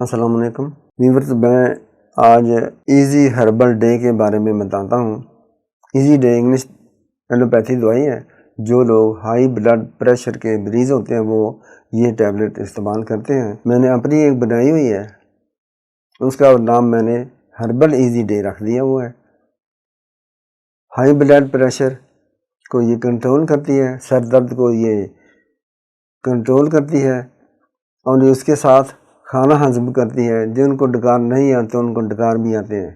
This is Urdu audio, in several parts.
السلام علیکم ویورز، میں آج ایزی ہربل ڈے کے بارے میں بتاتا ہوں۔ ایزی ڈے انگلش ایلوپیتھی دوائی ہے۔ جو لوگ ہائی بلڈ پریشر کے مریض ہوتے ہیں وہ یہ ٹیبلٹ استعمال کرتے ہیں۔ میں نے اپنی ایک بنائی ہوئی ہے، اس کا نام میں نے ہربل ایزی ڈے رکھ دیا ہوا ہے۔ ہائی بلڈ پریشر کو یہ کنٹرول کرتی ہے، سر درد کو یہ کنٹرول کرتی ہے، اور اس کے ساتھ کھانا ہضم کرتی ہے۔ جن کو ڈکار نہیں آتے ان کو ڈکار بھی آتے ہیں،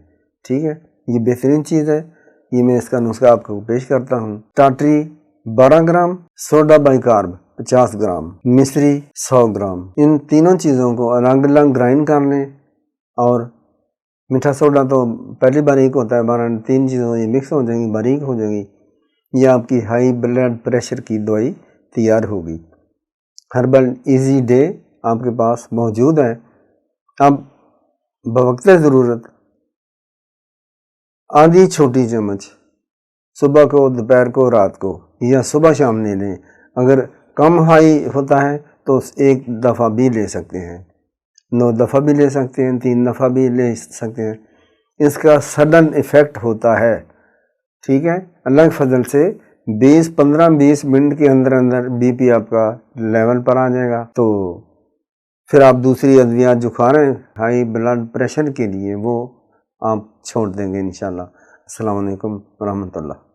ٹھیک ہے۔ یہ بہترین چیز ہے۔ یہ میں اس کا نسخہ آپ کو پیش کرتا ہوں۔ ٹاٹری 12 gram, soda by carb 50 gram, مصری 100 گرام۔ ان تینوں چیزوں کو الگ الگ گرائنڈ کر لیں، اور میٹھا سوڈا تو پہلی باریک ہوتا ہے، 12 تین چیزوں یہ مکس ہو جائیں گی، باریک ہو جائیں گی۔ یہ آپ کی ہائی بلڈ پریشر کی دوائی تیار ہوگی۔ ہربل ایزی ڈے آپ کے پاس موجود ہے۔ اب بوقت ضرورت آدھی چھوٹی چمچ صبح کو، دوپہر کو، رات کو، یا صبح شام لے لیں۔ اگر کم ہائی ہوتا ہے تو ایک دفعہ بھی لے سکتے ہیں، 9 دفعہ بھی لے سکتے ہیں، 3 دفعہ بھی لے سکتے ہیں۔ اس کا سڈن ایفیکٹ ہوتا ہے، ٹھیک ہے۔ اللہ کے فضل سے 15-20 منٹ کے اندر اندر بی پی آپ کا لیول پر آ جائے گا۔ تو پھر آپ دوسری ادویات جو کھا رہے ہیں ہائی بلڈ پریشر کے لیے وہ آپ چھوڑ دیں گے انشاءاللہ۔ السلام علیکم ورحمۃ اللہ۔